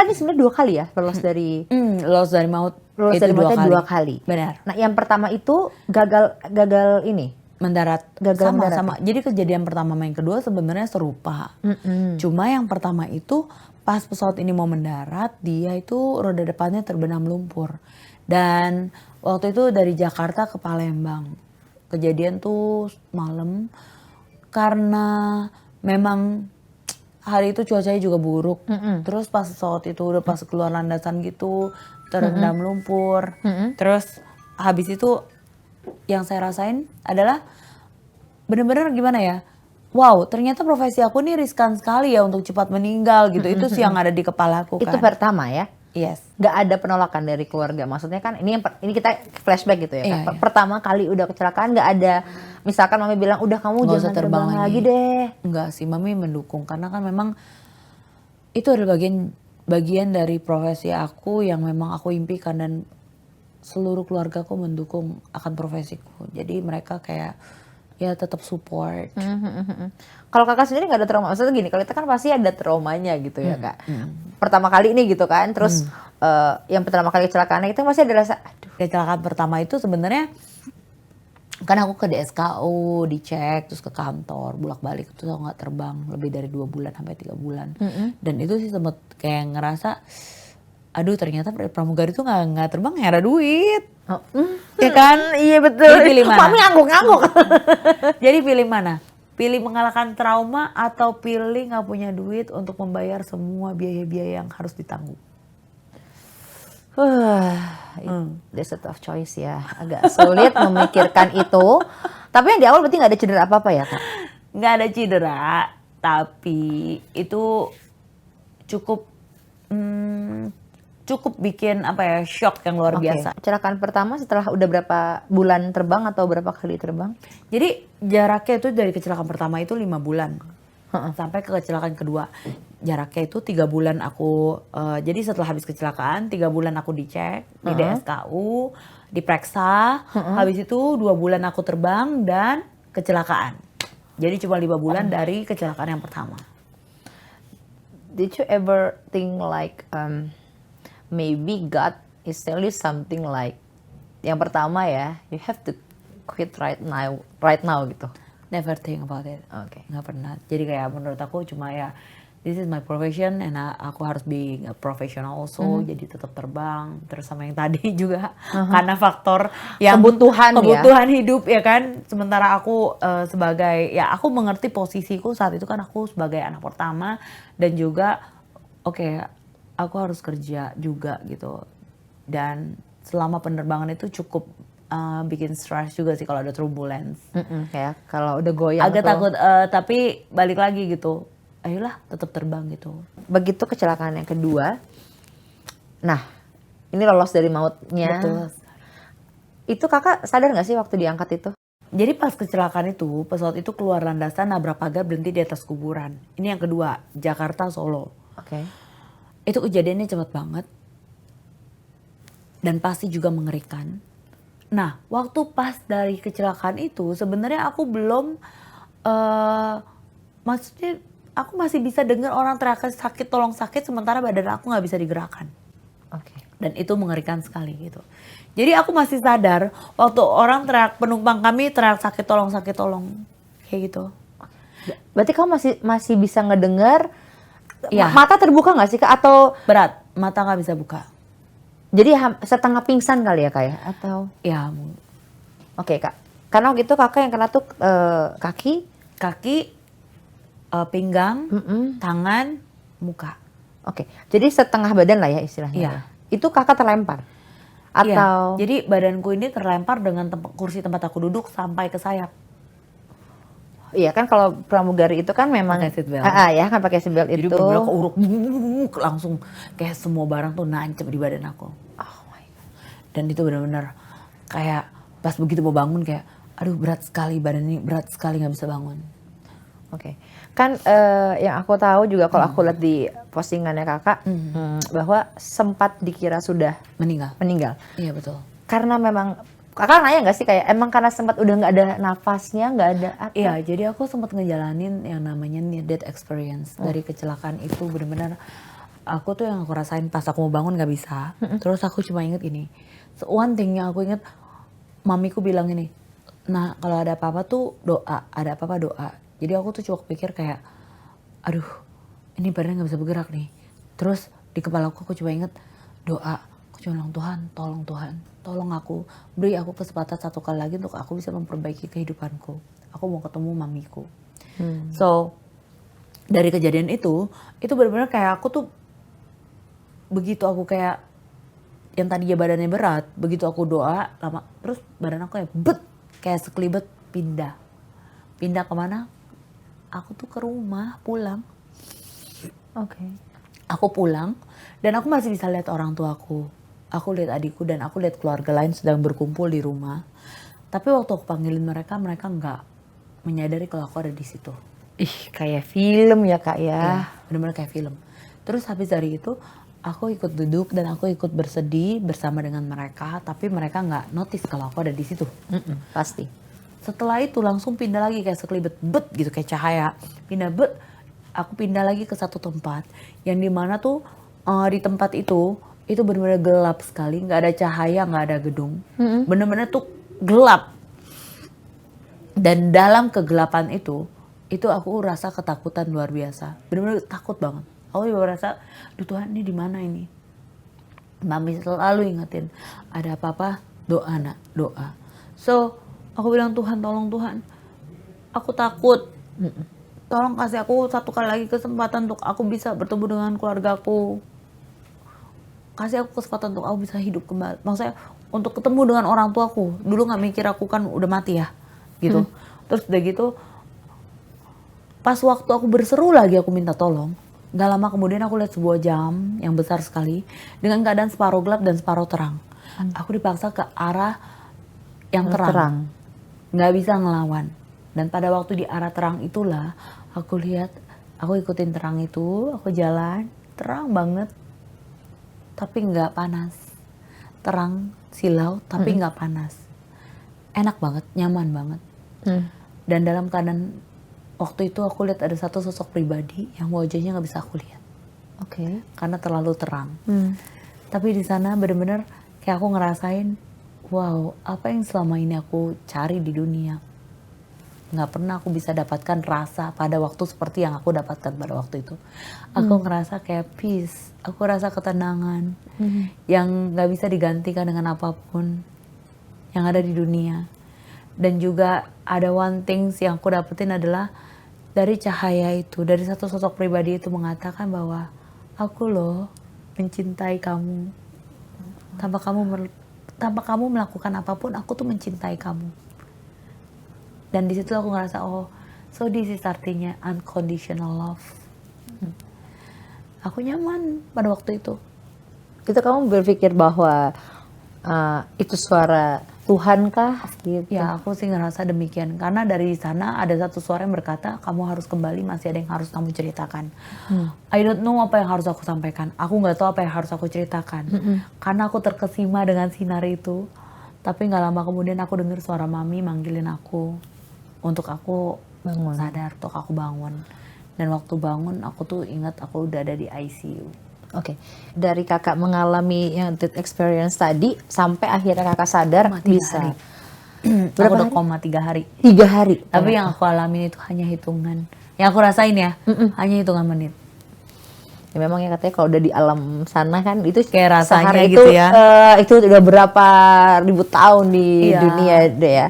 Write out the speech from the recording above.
Kan ini sebenarnya 2 kali ya lolos dari maut. Lolos itu dari mautnya 2 kali. Benar. Nah, yang pertama itu gagal ini. Mendarat. Gagal mendarat. Sama. Jadi kejadian pertama sama yang kedua sebenarnya serupa. Cuma yang pertama itu pas pesawat ini mau mendarat, dia itu roda depannya terbenam lumpur. Dan waktu itu dari Jakarta ke Palembang. Kejadian tuh malam karena memang hari itu cuacanya juga buruk. Terus pas pesawat itu udah pas keluar landasan gitu terendam lumpur. Terus habis itu yang saya rasain adalah bener-bener gimana ya? Wow, ternyata profesi aku nih riskan sekali ya untuk cepat meninggal gitu. Itu sih yang ada di kepalaku kan. Itu pertama ya? Yes. Gak ada penolakan dari keluarga. Maksudnya kan ini kita flashback gitu ya. Iya, iya. Pertama kali udah kecelakaan gak ada, misalkan mami bilang udah kamu Nggak jangan usah terbang lagi deh. Enggak sih, mami mendukung karena kan memang itu adalah bagian dari profesi aku yang memang aku impikan dan seluruh keluargaku mendukung akan profesiku. Jadi mereka kayak ya tetap support. Kalau kakak sendiri nggak ada trauma? Maksudnya gini, kalau kita kan pasti ada traumanya gitu ya kak. Pertama kali ini gitu kan, terus yang pertama kali kecelakaan itu masih ada rasa, aduh. Kecelakaan pertama itu sebenarnya kan aku ke DSKU, dicek, terus ke kantor, bolak-balik itu aku nggak terbang lebih dari 2 bulan sampai 3 bulan. Dan itu sih sempet kayak ngerasa, aduh ternyata pramugari itu nggak terbang ya ada duit. Ya kan? Iya betul. Jadi pilih mana? Mami ngangguk-ngangguk. Jadi pilih mana? Pilih mengalahkan trauma atau pilih nggak punya duit untuk membayar semua biaya-biaya yang harus ditanggung? There's a tough choice ya. Agak sulit memikirkan itu. Tapi yang di awal berarti nggak ada cedera apa-apa ya kak? Nggak ada cedera, tapi itu cukup bikin apa ya, shock yang luar biasa. Kecelakaan pertama setelah udah berapa bulan terbang atau berapa kali terbang? Jadi jaraknya itu dari kecelakaan pertama itu 5 bulan sampai ke kecelakaan kedua. Jaraknya itu 3 bulan aku, jadi setelah habis kecelakaan 3 bulan aku dicek di DSKU, diperiksa, habis itu 2 bulan aku terbang dan kecelakaan. Jadi cuma 5 bulan dari kecelakaan yang pertama. Did you ever think like maybe God is telling you something like yang pertama ya, you have to quit right now gitu? Never think about it. Oke. Nggak pernah. Jadi kayak menurut aku cuma ya, this is my profession and aku harus being a professional also. Jadi tetap terbang. Terus sama yang tadi juga karena faktor yang kebutuhan hidup ya kan. Sementara aku sebagai ya aku mengerti posisiku saat itu kan aku sebagai anak pertama dan juga aku harus kerja juga gitu. Dan selama penerbangan itu cukup bikin stress juga sih kalau ada turbulence. Kayak kalau udah goyang agak takut, tapi balik lagi gitu. Ayolah tetap terbang gitu. Begitu kecelakaan yang kedua, nah ini lolos dari mautnya. Betul. Itu kakak sadar nggak sih waktu diangkat itu? Jadi pas kecelakaan itu pesawat itu keluar landasan, nabrak pagar, berhenti di atas kuburan. Ini yang kedua, Jakarta Solo. Oke. Itu kejadiannya cepat banget dan pasti juga mengerikan. Nah waktu pas dari kecelakaan itu sebenarnya aku belum, maksudnya aku masih bisa dengar orang teriak sakit, tolong sakit, sementara badan aku nggak bisa digerakkan. Dan itu mengerikan sekali gitu. Jadi aku masih sadar waktu orang teriak, penumpang kami teriak sakit tolong kayak gitu. Berarti kamu masih bisa ngedengar? Ya. Mata terbuka nggak sih kak atau berat? Mata nggak bisa buka. Jadi setengah pingsan kali ya kak ya? Atau? Ya. Oke kak. Karena waktu itu kakak yang kena tuh kaki, pinggang, tangan, muka. Oke. Jadi setengah badan lah ya istilahnya. Iya. Itu kakak terlempar? Atau? Iya. Jadi badanku ini terlempar dengan kursi tempat aku duduk sampai ke sayap. Iya kan kalau pramugari itu kan memang pakai seatbelt. Ya kan pakai seatbelt itu. Jadi bener-bener keuruk langsung kayak semua barang tuh nancep di badan aku. Oh my God. Dan itu benar-benar kayak pas begitu mau bangun kayak aduh berat sekali badan ini, berat sekali nggak bisa bangun. Oke. Kan yang aku tahu juga kalau aku lihat di postingannya kakak bahwa sempat dikira sudah meninggal. Iya betul. Karena memang kakak nanya nggak sih kayak emang karena sempat udah nggak ada nafasnya, nggak ada apa? Iya, jadi aku sempat ngejalanin yang namanya near death experience. Dari kecelakaan itu benar-benar aku tuh yang aku rasain pas aku mau bangun nggak bisa. Terus aku cuma inget ini. One thing yang aku inget, mamiku bilang ini, nah kalau ada apa-apa tuh doa, ada apa-apa doa. Jadi aku tuh cuma pikir kayak, aduh ini badannya nggak bisa bergerak nih. Terus di kepala aku cuma inget doa. Aku cuma bilang, Tuhan, tolong aku, beri aku kesempatan satu kali lagi untuk aku bisa memperbaiki kehidupanku. Aku mau ketemu mamiku. So dari kejadian itu benar-benar kayak aku tuh, begitu aku kayak yang tadinya badannya berat, begitu aku doa lama, terus badan aku kayak kayak sekelibet pindah kemana? Aku tuh ke rumah, pulang. Oke. Aku pulang dan aku masih bisa lihat orang tuaku, aku lihat adikku, dan aku lihat keluarga lain sedang berkumpul di rumah. Tapi waktu aku panggilin mereka nggak menyadari kalau aku ada di situ. Ih, kayak film ya Kak ya. Iya, benar-benar kayak film. Terus habis dari itu aku ikut duduk dan aku ikut bersedih bersama dengan mereka, tapi mereka nggak notice kalau aku ada di situ. Pasti. Setelah itu langsung pindah lagi kayak sekelibet gitu, kayak cahaya. Aku pindah lagi ke satu tempat yang dimana tuh di tempat itu benar-benar gelap sekali, nggak ada cahaya, nggak ada gedung, benar-benar tuh gelap. Dan dalam kegelapan itu aku rasa ketakutan luar biasa, benar-benar takut banget. Aku juga merasa, duh Tuhan, ini di mana ini? Mami selalu ingetin, ada apa-apa doa nak, doa. So aku bilang, Tuhan, tolong Tuhan, aku takut. Tolong kasih aku satu kali lagi kesempatan untuk aku bisa bertemu dengan keluargaku. Kasih aku kesempatan untuk aku bisa hidup kembali. Maksudnya untuk ketemu dengan orang tuaku. Dulu nggak mikir aku kan udah mati ya, gitu. Terus udah gitu, pas waktu aku berseru lagi aku minta tolong, gak lama kemudian aku lihat sebuah jam yang besar sekali dengan keadaan separuh gelap dan separuh terang. Aku dipaksa ke arah yang terang. Nggak bisa ngelawan. Dan pada waktu di arah terang itulah aku lihat, aku ikutin terang itu, aku jalan, terang banget, tapi nggak panas. Terang silau tapi nggak panas. Enak banget, nyaman banget. Dan dalam keadaan waktu itu aku lihat ada satu sosok pribadi yang wajahnya nggak bisa aku lihat. Oke. Karena terlalu terang. Tapi di sana benar-benar kayak aku ngerasain, wow, apa yang selama ini aku cari di dunia, nggak pernah aku bisa dapatkan rasa pada waktu seperti yang aku dapatkan pada waktu itu. Aku ngerasa kayak peace, aku rasa ketenangan yang nggak bisa digantikan dengan apapun yang ada di dunia. Dan juga ada one things yang aku dapetin adalah dari cahaya itu, dari satu sosok pribadi itu mengatakan bahwa aku loh mencintai kamu. Tanpa kamu melakukan apapun, aku tuh mencintai kamu. Dan di situ aku ngerasa, oh, so this is artinya unconditional love. Aku nyaman pada waktu itu. Itu kamu berpikir bahwa itu suara Tuhan kah? Gitu. Ya, aku sih ngerasa demikian. Karena dari sana ada satu suara yang berkata, kamu harus kembali, masih ada yang harus kamu ceritakan. I don't know apa yang harus aku sampaikan. Aku nggak tahu apa yang harus aku ceritakan. Karena aku terkesima dengan sinar itu. Tapi nggak lama kemudian aku dengar suara mami manggilin aku untuk aku Bangun. sadar, untuk aku bangun. Dan waktu bangun aku tuh ingat aku udah ada di ICU. Oke. Dari kakak mengalami yang that experience tadi sampai akhirnya kakak sadar Koma 3 bisa. hari. Berapa Aku udah hari? koma 3 hari. 3 hari. Tapi yang aku alamin itu hanya hitungan. Yang aku rasain ya, hanya hitungan menit. Ya memang ya katanya kalau udah di alam sana kan itu Kayak rasanya sehari gitu itu, ya. itu udah berapa ribu tahun di Iya. dunia deh ya.